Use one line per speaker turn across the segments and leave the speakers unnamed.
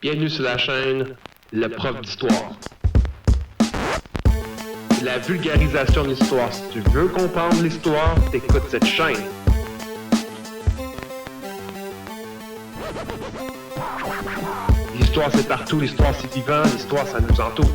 Bienvenue sur la chaîne Le Prof d'Histoire. La vulgarisation de l'histoire. Si tu veux comprendre l'histoire, t'écoutes cette chaîne. L'histoire c'est partout, l'histoire c'est vivant, l'histoire ça nous entoure.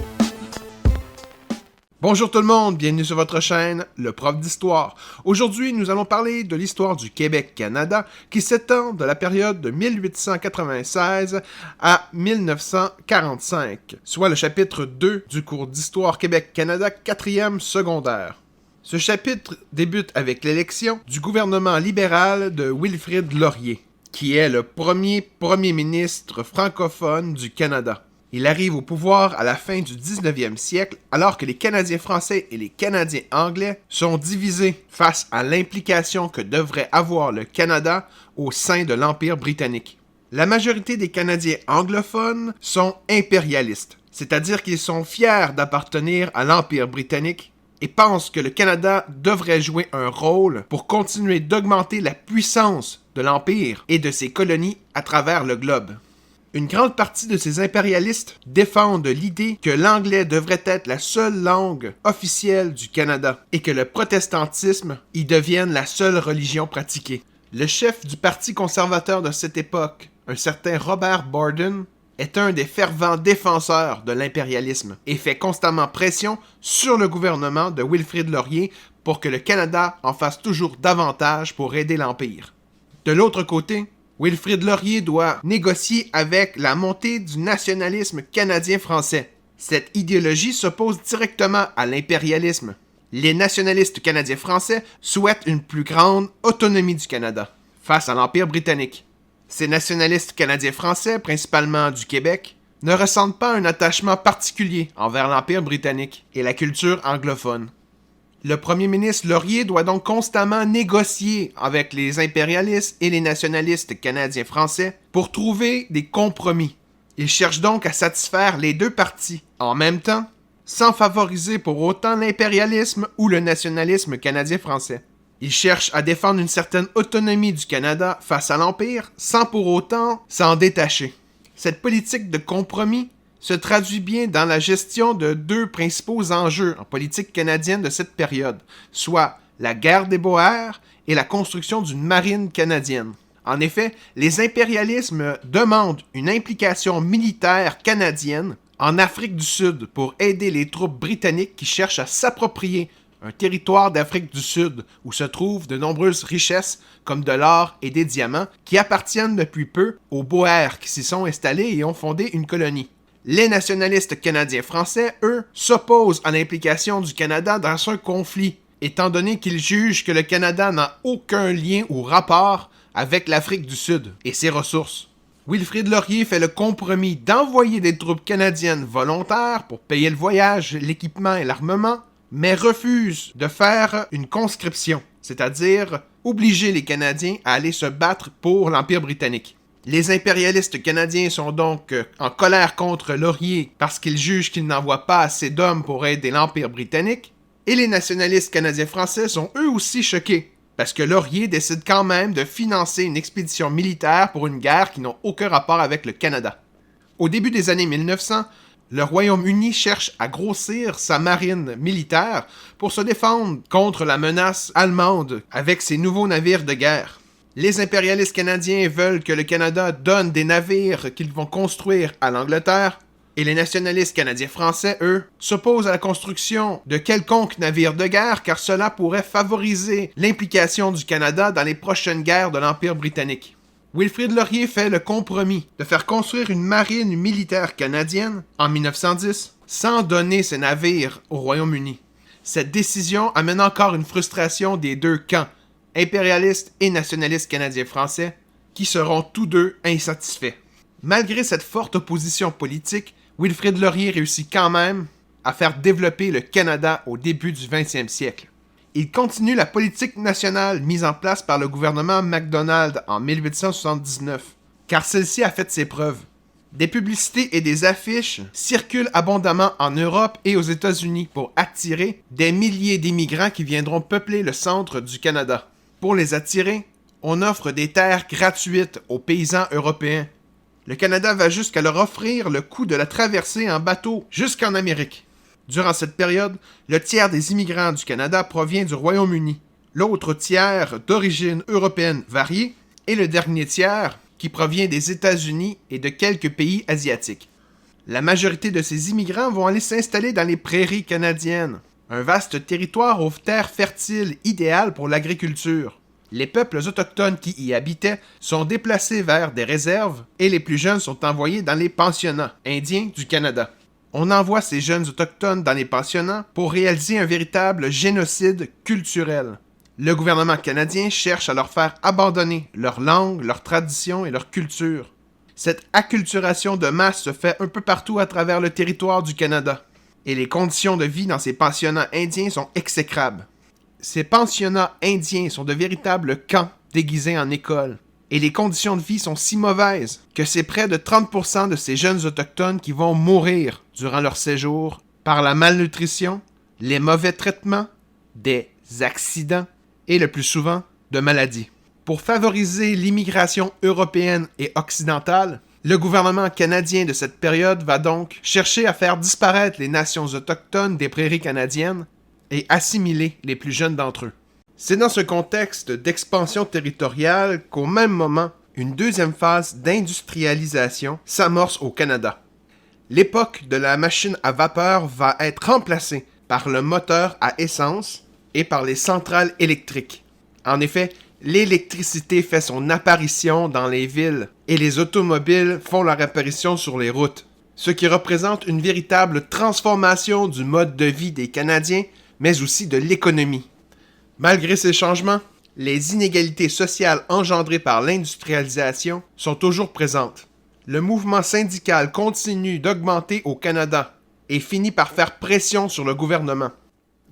Bonjour tout le monde, bienvenue sur votre chaîne, le prof d'histoire. Aujourd'hui, nous allons parler de l'histoire du Québec-Canada qui s'étend de la période de 1896 à 1945, soit le chapitre 2 du cours d'histoire Québec-Canada 4e secondaire. Ce chapitre débute avec l'élection du gouvernement libéral de Wilfrid Laurier, qui est le premier ministre francophone du Canada. Il arrive au pouvoir à la fin du 19e siècle, alors que les Canadiens français et les Canadiens anglais sont divisés face à l'implication que devrait avoir le Canada au sein de l'Empire britannique. La majorité des Canadiens anglophones sont impérialistes, c'est-à-dire qu'ils sont fiers d'appartenir à l'Empire britannique et pensent que le Canada devrait jouer un rôle pour continuer d'augmenter la puissance de l'Empire et de ses colonies à travers le globe. Une grande partie de ces impérialistes défendent l'idée que l'anglais devrait être la seule langue officielle du Canada et que le protestantisme y devienne la seule religion pratiquée. Le chef du Parti conservateur de cette époque, un certain Robert Borden, est un des fervents défenseurs de l'impérialisme et fait constamment pression sur le gouvernement de Wilfrid Laurier pour que le Canada en fasse toujours davantage pour aider l'Empire. De l'autre côté, Wilfrid Laurier doit négocier avec la montée du nationalisme canadien-français. Cette idéologie s'oppose directement à l'impérialisme. Les nationalistes canadiens-français souhaitent une plus grande autonomie du Canada face à l'Empire britannique. Ces nationalistes canadiens-français, principalement du Québec, ne ressentent pas un attachement particulier envers l'Empire britannique et la culture anglophone. Le premier ministre Laurier doit donc constamment négocier avec les impérialistes et les nationalistes canadiens-français pour trouver des compromis. Il cherche donc à satisfaire les deux parties en même temps, sans favoriser pour autant l'impérialisme ou le nationalisme canadien-français. Il cherche à défendre une certaine autonomie du Canada face à l'Empire, sans pour autant s'en détacher. Cette politique de compromis se traduit bien dans la gestion de deux principaux enjeux en politique canadienne de cette période, soit la guerre des Boers et la construction d'une marine canadienne. En effet, les impérialismes demandent une implication militaire canadienne en Afrique du Sud pour aider les troupes britanniques qui cherchent à s'approprier un territoire d'Afrique du Sud où se trouvent de nombreuses richesses comme de l'or et des diamants qui appartiennent depuis peu aux Boers qui s'y sont installés et ont fondé une colonie. Les nationalistes canadiens-français, eux, s'opposent à l'implication du Canada dans ce conflit, étant donné qu'ils jugent que le Canada n'a aucun lien ou rapport avec l'Afrique du Sud et ses ressources. Wilfrid Laurier fait le compromis d'envoyer des troupes canadiennes volontaires pour payer le voyage, l'équipement et l'armement, mais refuse de faire une conscription, c'est-à-dire obliger les Canadiens à aller se battre pour l'Empire britannique. Les impérialistes canadiens sont donc en colère contre Laurier parce qu'ils jugent qu'il n'envoie pas assez d'hommes pour aider l'Empire britannique, et les nationalistes canadiens-français sont eux aussi choqués parce que Laurier décide quand même de financer une expédition militaire pour une guerre qui n'a aucun rapport avec le Canada. Au début des années 1900, le Royaume-Uni cherche à grossir sa marine militaire pour se défendre contre la menace allemande avec ses nouveaux navires de guerre. Les impérialistes canadiens veulent que le Canada donne des navires qu'ils vont construire à l'Angleterre, et les nationalistes canadiens-français, eux, s'opposent à la construction de quelconque navire de guerre car cela pourrait favoriser l'implication du Canada dans les prochaines guerres de l'Empire britannique. Wilfrid Laurier fait le compromis de faire construire une marine militaire canadienne en 1910 sans donner ses navires au Royaume-Uni. Cette décision amène encore une frustration des deux camps, impérialistes et nationalistes canadiens-français, qui seront tous deux insatisfaits. Malgré cette forte opposition politique, Wilfrid Laurier réussit quand même à faire développer le Canada au début du 20e siècle. Il continue la politique nationale mise en place par le gouvernement Macdonald en 1879, car celle-ci a fait ses preuves. Des publicités et des affiches circulent abondamment en Europe et aux États-Unis pour attirer des milliers d'immigrants qui viendront peupler le centre du Canada. Pour les attirer, on offre des terres gratuites aux paysans européens Le Canada va jusqu'à leur offrir le coût de la traversée en bateau jusqu'en Amérique. Durant cette période, le tiers des immigrants du Canada provient du Royaume-Uni, l'autre tiers d'origine européenne variée, et le dernier tiers qui provient des États-Unis et de quelques pays asiatiques. La majorité de ces immigrants vont aller s'installer dans les prairies canadiennes, un vaste territoire aux terres fertiles idéales pour l'agriculture. Les peuples autochtones qui y habitaient sont déplacés vers des réserves et les plus jeunes sont envoyés dans les pensionnats indiens du Canada. On envoie ces jeunes autochtones dans les pensionnats pour réaliser un véritable génocide culturel. Le gouvernement canadien cherche à leur faire abandonner leur langue, leur tradition et leur culture. Cette acculturation de masse se fait un peu partout à travers le territoire du Canada. Et les conditions de vie dans ces pensionnats indiens sont exécrables. Ces pensionnats indiens sont de véritables camps déguisés en écoles. Et les conditions de vie sont si mauvaises que c'est près de 30% de ces jeunes autochtones qui vont mourir durant leur séjour par la malnutrition, les mauvais traitements, des accidents et le plus souvent de maladies. Pour favoriser l'immigration européenne et occidentale, le gouvernement canadien de cette période va donc chercher à faire disparaître les nations autochtones des prairies canadiennes et assimiler les plus jeunes d'entre eux. C'est dans ce contexte d'expansion territoriale qu'au même moment, une deuxième phase d'industrialisation s'amorce au Canada. L'époque de la machine à vapeur va être remplacée par le moteur à essence et par les centrales électriques. En effet, l'électricité fait son apparition dans les villes et les automobiles font leur apparition sur les routes, ce qui représente une véritable transformation du mode de vie des Canadiens, mais aussi de l'économie. Malgré ces changements, les inégalités sociales engendrées par l'industrialisation sont toujours présentes. Le mouvement syndical continue d'augmenter au Canada et finit par faire pression sur le gouvernement.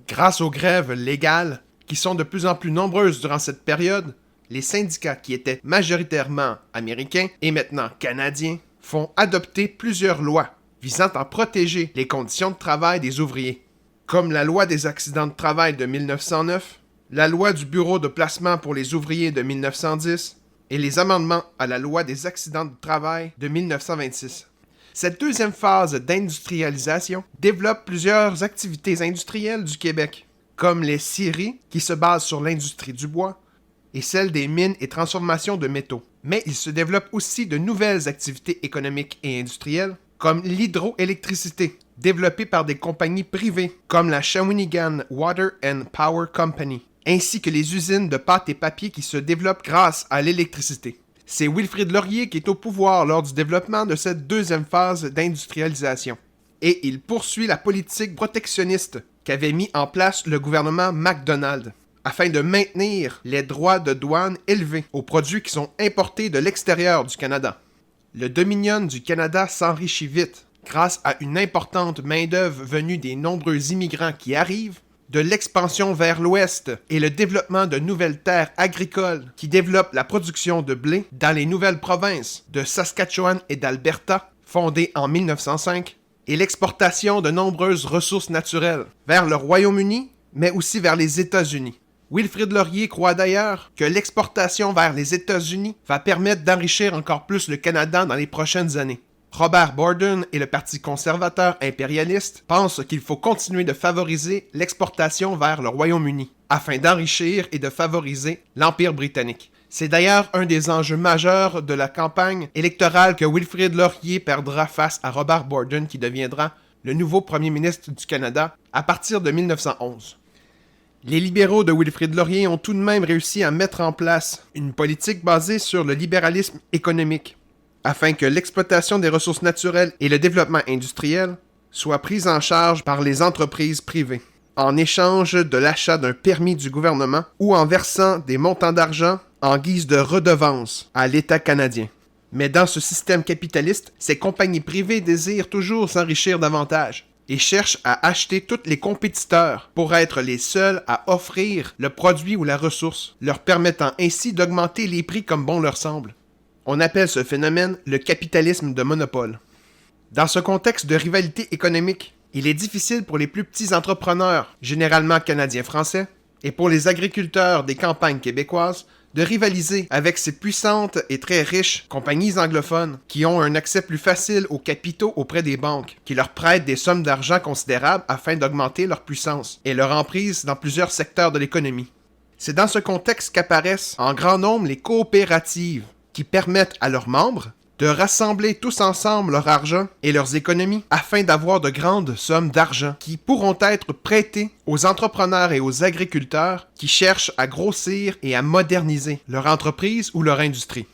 Grâce aux grèves légales, qui sont de plus en plus nombreuses durant cette période, les syndicats qui étaient majoritairement américains et maintenant canadiens font adopter plusieurs lois visant à protéger les conditions de travail des ouvriers, comme la loi des accidents de travail de 1909, la loi du bureau de placement pour les ouvriers de 1910 et les amendements à la loi des accidents de travail de 1926. Cette deuxième phase d'industrialisation développe plusieurs activités industrielles du Québec, comme les scieries, qui se basent sur l'industrie du bois, et celle des mines et transformations de métaux. Mais il se développe aussi de nouvelles activités économiques et industrielles, comme l'hydroélectricité, développée par des compagnies privées, comme la Shawinigan Water and Power Company, ainsi que les usines de pâte et papier qui se développent grâce à l'électricité. C'est Wilfrid Laurier qui est au pouvoir lors du développement de cette deuxième phase d'industrialisation. Et il poursuit la politique protectionniste qu'avait mis en place le gouvernement MacDonald, afin de maintenir les droits de douane élevés aux produits qui sont importés de l'extérieur du Canada. Le Dominion du Canada s'enrichit vite, grâce à une importante main-d'œuvre venue des nombreux immigrants qui arrivent, de l'expansion vers l'ouest et le développement de nouvelles terres agricoles qui développent la production de blé dans les nouvelles provinces de Saskatchewan et d'Alberta, fondées en 1905, et l'exportation de nombreuses ressources naturelles vers le Royaume-Uni, mais aussi vers les États-Unis. Wilfrid Laurier croit d'ailleurs que l'exportation vers les États-Unis va permettre d'enrichir encore plus le Canada dans les prochaines années. Robert Borden et le Parti conservateur impérialiste pensent qu'il faut continuer de favoriser l'exportation vers le Royaume-Uni, afin d'enrichir et de favoriser l'Empire britannique. C'est d'ailleurs un des enjeux majeurs de la campagne électorale que Wilfrid Laurier perdra face à Robert Borden, qui deviendra le nouveau premier ministre du Canada à partir de 1911. Les libéraux de Wilfrid Laurier ont tout de même réussi à mettre en place une politique basée sur le libéralisme économique, afin que l'exploitation des ressources naturelles et le développement industriel soient pris en charge par les entreprises privées, en échange de l'achat d'un permis du gouvernement ou en versant des montants d'argent en guise de redevance à l'État canadien. Mais dans ce système capitaliste, ces compagnies privées désirent toujours s'enrichir davantage et cherchent à acheter tous les compétiteurs pour être les seuls à offrir le produit ou la ressource, leur permettant ainsi d'augmenter les prix comme bon leur semble. On appelle ce phénomène le capitalisme de monopole. Dans ce contexte de rivalité économique, il est difficile pour les plus petits entrepreneurs, généralement canadiens-français, et pour les agriculteurs des campagnes québécoises, de rivaliser avec ces puissantes et très riches compagnies anglophones qui ont un accès plus facile aux capitaux auprès des banques, qui leur prêtent des sommes d'argent considérables afin d'augmenter leur puissance et leur emprise dans plusieurs secteurs de l'économie. C'est dans ce contexte qu'apparaissent en grand nombre les coopératives, qui permettent à leurs membres de rassembler tous ensemble leur argent et leurs économies afin d'avoir de grandes sommes d'argent qui pourront être prêtées aux entrepreneurs et aux agriculteurs qui cherchent à grossir et à moderniser leur entreprise ou leur industrie.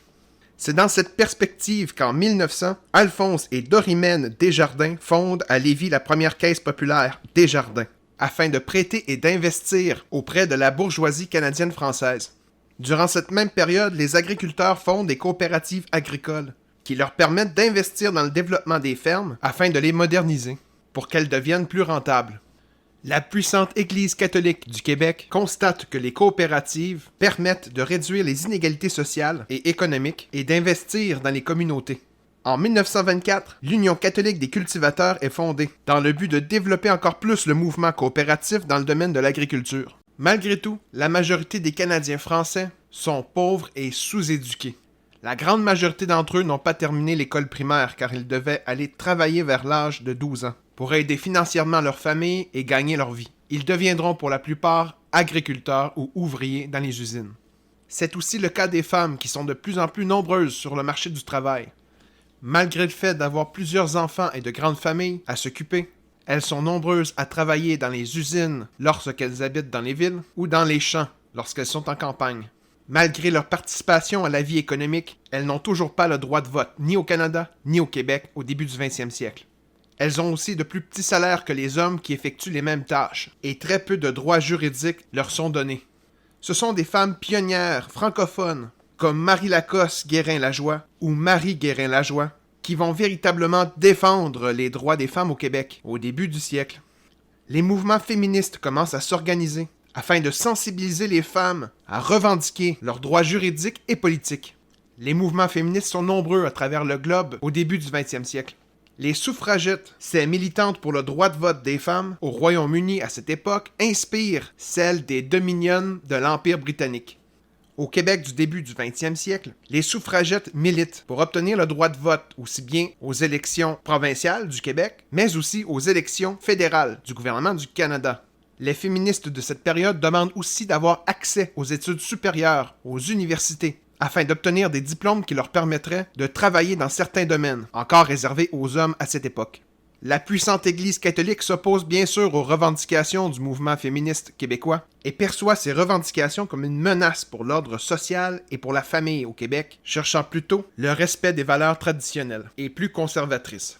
C'est dans cette perspective qu'en 1900, Alphonse et Dorimène Desjardins fondent à Lévis la première caisse populaire, Desjardins, afin de prêter et d'investir auprès de la bourgeoisie canadienne-française. Durant cette même période, les agriculteurs fondent des coopératives agricoles qui leur permettent d'investir dans le développement des fermes afin de les moderniser pour qu'elles deviennent plus rentables. La puissante Église catholique du Québec constate que les coopératives permettent de réduire les inégalités sociales et économiques et d'investir dans les communautés. En 1924, l'Union catholique des cultivateurs est fondée dans le but de développer encore plus le mouvement coopératif dans le domaine de l'agriculture. Malgré tout, la majorité des Canadiens français sont pauvres et sous-éduqués. La grande majorité d'entre eux n'ont pas terminé l'école primaire car ils devaient aller travailler vers l'âge de 12 ans pour aider financièrement leur famille et gagner leur vie. Ils deviendront pour la plupart agriculteurs ou ouvriers dans les usines. C'est aussi le cas des femmes qui sont de plus en plus nombreuses sur le marché du travail. Malgré le fait d'avoir plusieurs enfants et de grandes familles à s'occuper, elles sont nombreuses à travailler dans les usines lorsqu'elles habitent dans les villes ou dans les champs lorsqu'elles sont en campagne. Malgré leur participation à la vie économique, elles n'ont toujours pas le droit de vote, ni au Canada, ni au Québec, au début du 20e siècle. Elles ont aussi de plus petits salaires que les hommes qui effectuent les mêmes tâches, et très peu de droits juridiques leur sont donnés. Ce sont des femmes pionnières francophones, comme Marie Lacoste Guérin-Lajoie ou Marie Guérin-Lajoie, qui vont véritablement défendre les droits des femmes au Québec au début du siècle. Les mouvements féministes commencent à s'organiser afin de sensibiliser les femmes à revendiquer leurs droits juridiques et politiques. Les mouvements féministes sont nombreux à travers le globe au début du 20e siècle. Les suffragettes, ces militantes pour le droit de vote des femmes au Royaume-Uni à cette époque, inspirent celles des Dominions de l'Empire britannique. Au Québec du début du 20e siècle, les suffragettes militent pour obtenir le droit de vote aussi bien aux élections provinciales du Québec, mais aussi aux élections fédérales du gouvernement du Canada. Les féministes de cette période demandent aussi d'avoir accès aux études supérieures, aux universités, afin d'obtenir des diplômes qui leur permettraient de travailler dans certains domaines, encore réservés aux hommes à cette époque. La puissante Église catholique s'oppose bien sûr aux revendications du mouvement féministe québécois et perçoit ces revendications comme une menace pour l'ordre social et pour la famille au Québec, cherchant plutôt le respect des valeurs traditionnelles et plus conservatrices.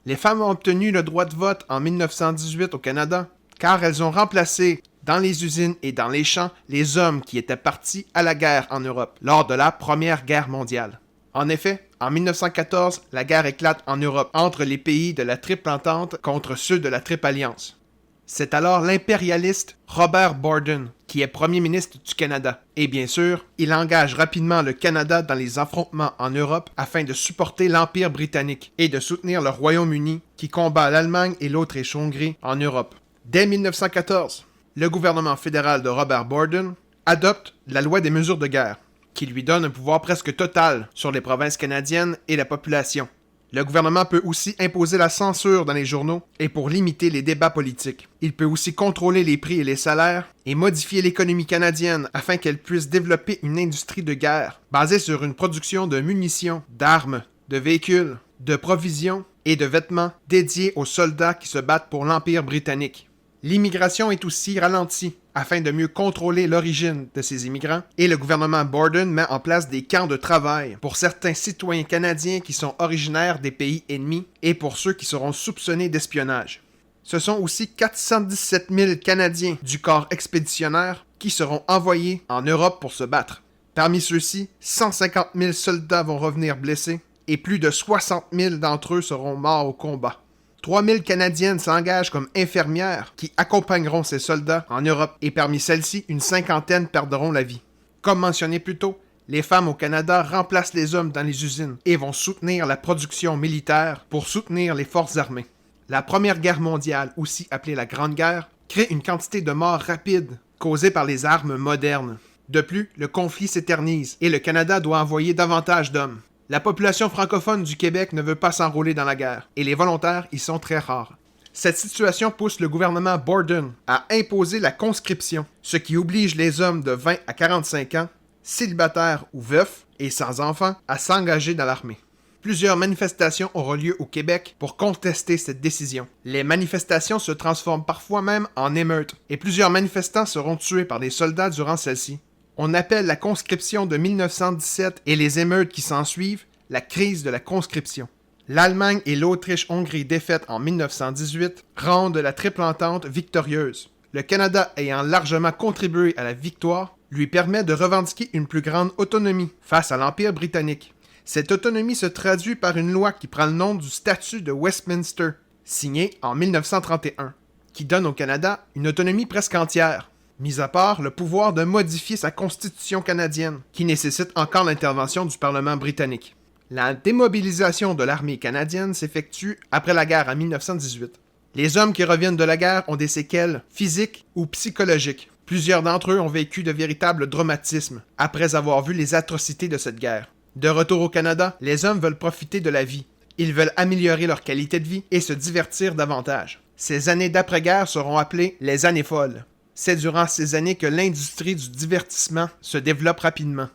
Les femmes ont obtenu le droit de vote en 1918 au Canada, car elles ont remplacé dans les usines et dans les champs les hommes qui étaient partis à la guerre en Europe lors de la Première Guerre mondiale. En effet, en 1914, la guerre éclate en Europe entre les pays de la Triple Entente contre ceux de la Triple Alliance. C'est alors l'impérialiste Robert Borden qui est premier ministre du Canada. Et bien sûr, il engage rapidement le Canada dans les affrontements en Europe afin de supporter l'Empire britannique et de soutenir le Royaume-Uni qui combat l'Allemagne et l'Autriche-Hongrie en Europe. Dès 1914, le gouvernement fédéral de Robert Borden adopte la loi des mesures de guerre, qui lui donne un pouvoir presque total sur les provinces canadiennes et la population. Le gouvernement peut aussi imposer la censure dans les journaux et pour limiter les débats politiques. Il peut aussi contrôler les prix et les salaires et modifier l'économie canadienne afin qu'elle puisse développer une industrie de guerre basée sur une production de munitions, d'armes, de véhicules, de provisions et de vêtements dédiés aux soldats qui se battent pour l'Empire britannique. L'immigration est aussi ralentie afin de mieux contrôler l'origine de ces immigrants et le gouvernement Borden met en place des camps de travail pour certains citoyens canadiens qui sont originaires des pays ennemis et pour ceux qui seront soupçonnés d'espionnage. Ce sont aussi 417 000 Canadiens du corps expéditionnaire qui seront envoyés en Europe pour se battre. Parmi ceux-ci, 150 000 soldats vont revenir blessés et plus de 60 000 d'entre eux seront morts au combat. 3 000 Canadiennes s'engagent comme infirmières qui accompagneront ces soldats en Europe et parmi celles-ci, une cinquantaine perdront la vie. Comme mentionné plus tôt, les femmes au Canada remplacent les hommes dans les usines et vont soutenir la production militaire pour soutenir les forces armées. La Première Guerre mondiale, aussi appelée la Grande Guerre, crée une quantité de morts rapides causées par les armes modernes. De plus, le conflit s'éternise et le Canada doit envoyer davantage d'hommes. La population francophone du Québec ne veut pas s'enrôler dans la guerre et les volontaires y sont très rares. Cette situation pousse le gouvernement Borden à imposer la conscription, ce qui oblige les hommes de 20 à 45 ans, célibataires ou veufs et sans enfants, à s'engager dans l'armée. Plusieurs manifestations auront lieu au Québec pour contester cette décision. Les manifestations se transforment parfois même en émeutes et plusieurs manifestants seront tués par des soldats durant celles-ci. On appelle la conscription de 1917 et les émeutes qui s'ensuivent la crise de la conscription. L'Allemagne et l'Autriche-Hongrie défaites en 1918 rendent la Triple Entente victorieuse. Le Canada ayant largement contribué à la victoire lui permet de revendiquer une plus grande autonomie face à l'Empire britannique. Cette autonomie se traduit par une loi qui prend le nom du statut de Westminster, signée en 1931, qui donne au Canada une autonomie presque entière, mis à part le pouvoir de modifier sa constitution canadienne, qui nécessite encore l'intervention du Parlement britannique. La démobilisation de l'armée canadienne s'effectue après la guerre en 1918. Les hommes qui reviennent de la guerre ont des séquelles physiques ou psychologiques. Plusieurs d'entre eux ont vécu de véritables traumatismes après avoir vu les atrocités de cette guerre. De retour au Canada, les hommes veulent profiter de la vie. Ils veulent améliorer leur qualité de vie et se divertir davantage. Ces années d'après-guerre seront appelées les années folles. C'est durant ces années que l'industrie du divertissement se développe rapidement.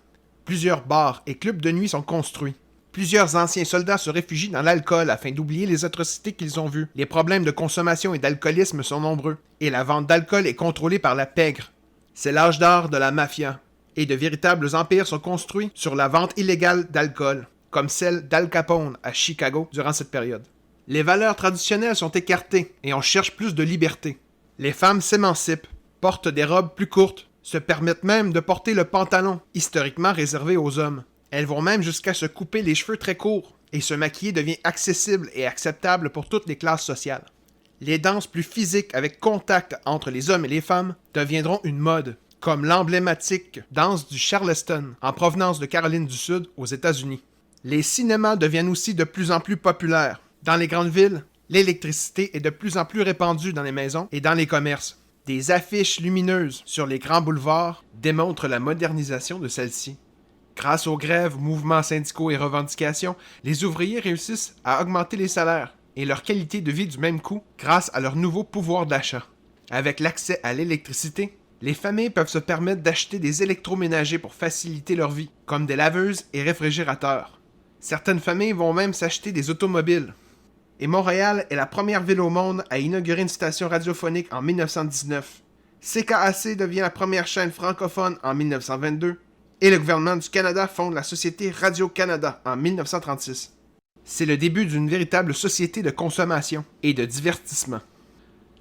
Plusieurs bars et clubs de nuit sont construits. Plusieurs anciens soldats se réfugient dans l'alcool afin d'oublier les atrocités qu'ils ont vues. Les problèmes de consommation et d'alcoolisme sont nombreux, et la vente d'alcool est contrôlée par la pègre. C'est l'âge d'or de la mafia, et de véritables empires sont construits sur la vente illégale d'alcool, comme celle d'Al Capone à Chicago durant cette période. Les valeurs traditionnelles sont écartées et on cherche plus de liberté. Les femmes s'émancipent, portent des robes plus courtes, se permettent même de porter le pantalon, historiquement réservé aux hommes. Elles vont même jusqu'à se couper les cheveux très courts, et se maquiller devient accessible et acceptable pour toutes les classes sociales. Les danses plus physiques avec contact entre les hommes et les femmes deviendront une mode, comme l'emblématique danse du Charleston, en provenance de Caroline du Sud, aux États-Unis. Les cinémas deviennent aussi de plus en plus populaires. Dans les grandes villes, l'électricité est de plus en plus répandue dans les maisons et dans les commerces. Des affiches lumineuses sur les grands boulevards démontrent la modernisation de celles-ci. Grâce aux grèves, mouvements syndicaux et revendications, les ouvriers réussissent à augmenter les salaires et leur qualité de vie du même coup grâce à leur nouveau pouvoir d'achat. Avec l'accès à l'électricité, les familles peuvent se permettre d'acheter des électroménagers pour faciliter leur vie, comme des laveuses et réfrigérateurs. Certaines familles vont même s'acheter des automobiles. Et Montréal est la première ville au monde à inaugurer une station radiophonique en 1919. CKAC devient la première chaîne francophone en 1922. Et le gouvernement du Canada fonde la Société Radio-Canada en 1936. C'est le début d'une véritable société de consommation et de divertissement.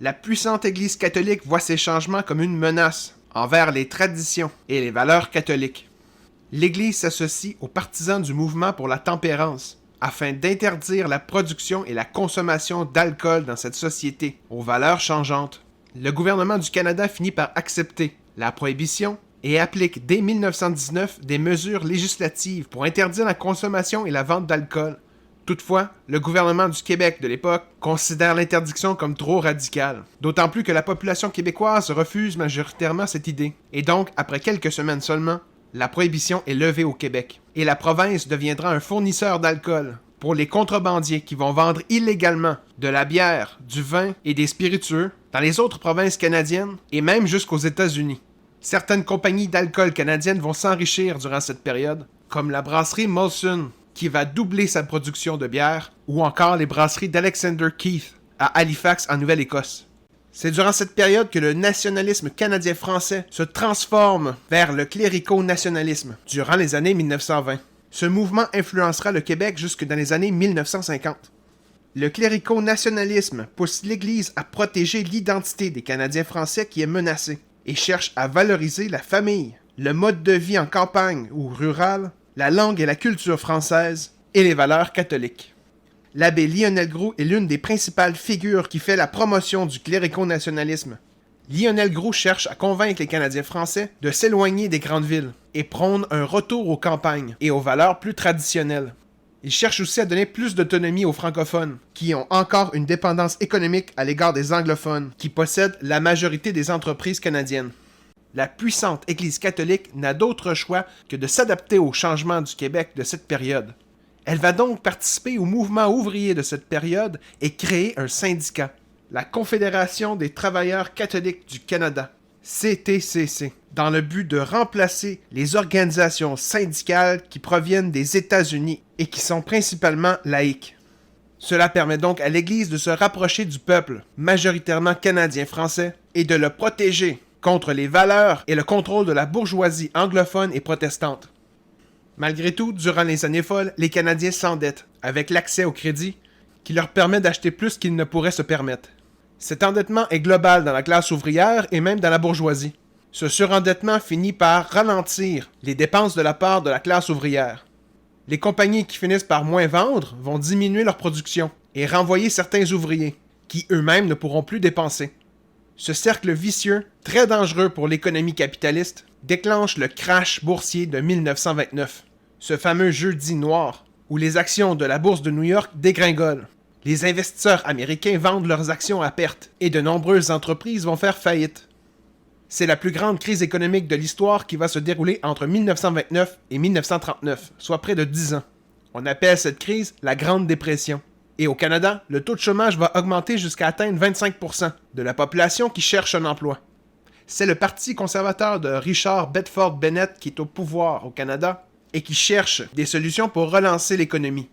La puissante Église catholique voit ces changements comme une menace envers les traditions et les valeurs catholiques. L'Église s'associe aux partisans du mouvement pour la tempérance, afin d'interdire la production et la consommation d'alcool dans cette société aux valeurs changeantes. Le gouvernement du Canada finit par accepter la prohibition et applique dès 1919 des mesures législatives pour interdire la consommation et la vente d'alcool. Toutefois, le gouvernement du Québec de l'époque considère l'interdiction comme trop radicale, d'autant plus que la population québécoise refuse majoritairement cette idée. Et donc, après quelques semaines seulement, la prohibition est levée au Québec, et la province deviendra un fournisseur d'alcool pour les contrebandiers qui vont vendre illégalement de la bière, du vin et des spiritueux dans les autres provinces canadiennes et même jusqu'aux États-Unis. Certaines compagnies d'alcool canadiennes vont s'enrichir durant cette période, comme la brasserie Molson, qui va doubler sa production de bière, ou encore les brasseries d'Alexander Keith à Halifax en Nouvelle-Écosse. C'est durant cette période que le nationalisme canadien-français se transforme vers le clérico-nationalisme durant les années 1920. Ce mouvement influencera le Québec jusque dans les années 1950. Le clérico-nationalisme pousse l'Église à protéger l'identité des Canadiens français qui est menacée et cherche à valoriser la famille, le mode de vie en campagne ou rural, la langue et la culture française et les valeurs catholiques. L'abbé Lionel Groulx est l'une des principales figures qui fait la promotion du clérico-nationalisme. Lionel Groulx cherche à convaincre les Canadiens français de s'éloigner des grandes villes et prône un retour aux campagnes et aux valeurs plus traditionnelles. Il cherche aussi à donner plus d'autonomie aux francophones, qui ont encore une dépendance économique à l'égard des anglophones, qui possèdent la majorité des entreprises canadiennes. la puissante Église catholique n'a d'autre choix que de s'adapter aux changements du Québec de cette période. Elle va donc participer au mouvement ouvrier de cette période et créer un syndicat, la Confédération des travailleurs catholiques du Canada, CTCC, dans le but de remplacer les organisations syndicales qui proviennent des États-Unis et qui sont principalement laïques. Cela permet donc à l'Église de se rapprocher du peuple, majoritairement canadien-français, et de le protéger contre les valeurs et le contrôle de la bourgeoisie anglophone et protestante. Malgré tout, durant les années folles, les Canadiens s'endettent, avec l'accès au crédit, qui leur permet d'acheter plus qu'ils ne pourraient se permettre. Cet endettement est global dans la classe ouvrière et même dans la bourgeoisie. Ce surendettement finit par ralentir les dépenses de la part de la classe ouvrière. Les compagnies qui finissent par moins vendre vont diminuer leur production et renvoyer certains ouvriers, qui eux-mêmes ne pourront plus dépenser. Ce cercle vicieux, très dangereux pour l'économie capitaliste, déclenche le crash boursier de 1929. Ce fameux jeudi noir, où les actions de la bourse de New York dégringolent. Les investisseurs américains vendent leurs actions à perte et de nombreuses entreprises vont faire faillite. C'est la plus grande crise économique de l'histoire qui va se dérouler entre 1929 et 1939, soit près de 10 ans. On appelle cette crise la Grande Dépression. Et au Canada, le taux de chômage va augmenter jusqu'à atteindre 25% de la population qui cherche un emploi. C'est le Parti conservateur de Richard Bedford Bennett qui est au pouvoir au Canada et qui cherche des solutions pour relancer l'économie.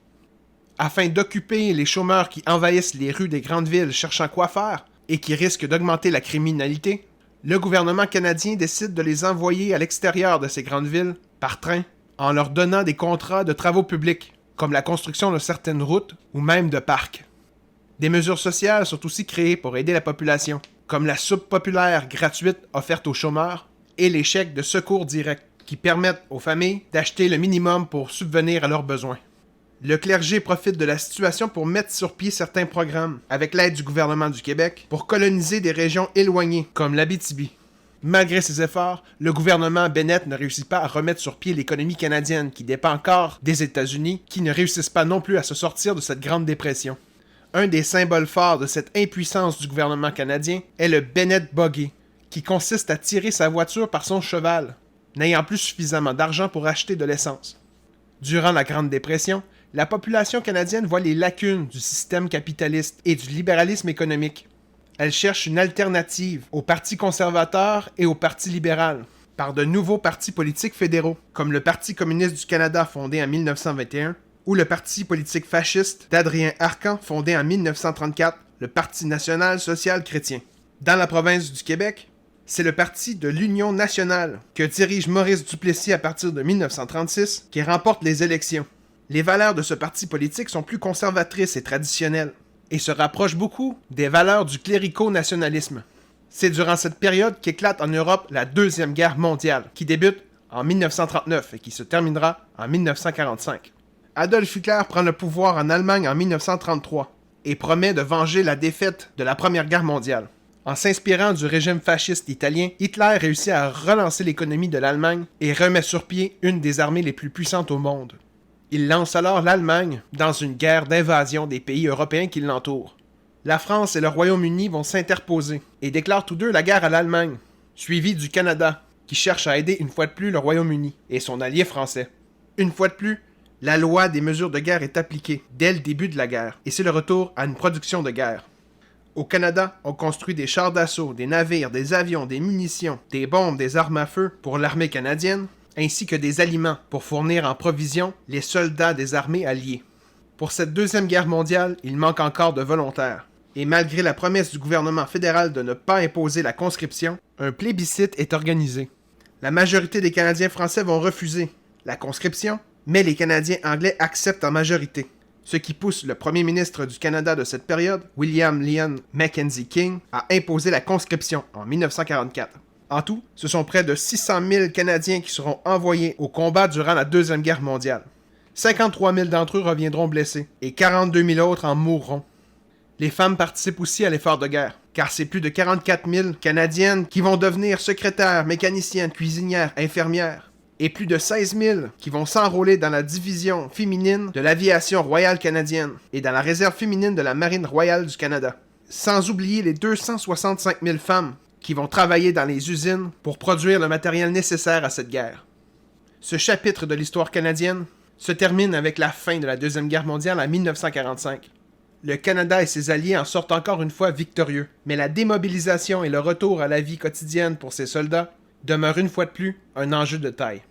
Afin d'occuper les chômeurs qui envahissent les rues des grandes villes cherchant quoi faire et qui risquent d'augmenter la criminalité, le gouvernement canadien décide de les envoyer à l'extérieur de ces grandes villes, par train, en leur donnant des contrats de travaux publics, comme la construction de certaines routes ou même de parcs. Des mesures sociales sont aussi créées pour aider la population, comme la soupe populaire gratuite offerte aux chômeurs et les chèques de secours direct, qui permettent aux familles d'acheter le minimum pour subvenir à leurs besoins. Le clergé profite de la situation pour mettre sur pied certains programmes, avec l'aide du gouvernement du Québec, pour coloniser des régions éloignées, comme l'Abitibi. Malgré ces efforts, le gouvernement Bennett ne réussit pas à remettre sur pied l'économie canadienne, qui dépend encore des États-Unis, qui ne réussissent pas non plus à se sortir de cette Grande Dépression. Un des symboles forts de cette impuissance du gouvernement canadien est le Bennett Buggy, qui consiste à tirer sa voiture par son cheval, n'ayant plus suffisamment d'argent pour acheter de l'essence. Durant la Grande Dépression, la population canadienne voit les lacunes du système capitaliste et du libéralisme économique. Elle cherche une alternative au Parti conservateur et au Parti libéral, par de nouveaux partis politiques fédéraux, comme le Parti communiste du Canada fondé en 1921, ou le parti politique fasciste d'Adrien Arcan fondé en 1934, le Parti national social chrétien. Dans la province du Québec, c'est le parti de l'Union nationale, que dirige Maurice Duplessis à partir de 1936, qui remporte les élections. Les valeurs de ce parti politique sont plus conservatrices et traditionnelles, et se rapprochent beaucoup des valeurs du clérico-nationalisme. C'est durant cette période qu'éclate en Europe la Deuxième Guerre mondiale, qui débute en 1939 et qui se terminera en 1945. Adolf Hitler prend le pouvoir en Allemagne en 1933 et promet de venger la défaite de la Première Guerre mondiale. En s'inspirant du régime fasciste italien, Hitler réussit à relancer l'économie de l'Allemagne et remet sur pied une des armées les plus puissantes au monde. Il lance alors l'Allemagne dans une guerre d'invasion des pays européens qui l'entourent. La France et le Royaume-Uni vont s'interposer et déclarent tous deux la guerre à l'Allemagne, suivi du Canada, qui cherche à aider une fois de plus le Royaume-Uni et son allié français. Une fois de plus, la loi des mesures de guerre est appliquée dès le début de la guerre, et c'est le retour à une production de guerre. Au Canada, on construit des chars d'assaut, des navires, des avions, des munitions, des bombes, des armes à feu pour l'armée canadienne, ainsi que des aliments pour fournir en provisions les soldats des armées alliées. Pour cette Deuxième Guerre mondiale, il manque encore de volontaires. Et malgré la promesse du gouvernement fédéral de ne pas imposer la conscription, un plébiscite est organisé. La majorité des Canadiens français vont refuser la conscription, mais les Canadiens anglais acceptent en majorité, ce qui pousse le premier ministre du Canada de cette période, William Lyon Mackenzie King, à imposer la conscription en 1944. En tout, ce sont près de 600 000 Canadiens qui seront envoyés au combat durant la Deuxième Guerre mondiale. 53 000 d'entre eux reviendront blessés et 42 000 autres en mourront. Les femmes participent aussi à l'effort de guerre, car c'est plus de 44 000 Canadiennes qui vont devenir secrétaires, mécaniciennes, cuisinières, infirmières, et plus de 16 000 qui vont s'enrôler dans la division féminine de l'aviation royale canadienne et dans la réserve féminine de la Marine royale du Canada. Sans oublier les 265 000 femmes qui vont travailler dans les usines pour produire le matériel nécessaire à cette guerre. Ce chapitre de l'histoire canadienne se termine avec la fin de la Deuxième Guerre mondiale en 1945. Le Canada et ses alliés en sortent encore une fois victorieux, mais la démobilisation et le retour à la vie quotidienne pour ces soldats demeurent une fois de plus un enjeu de taille.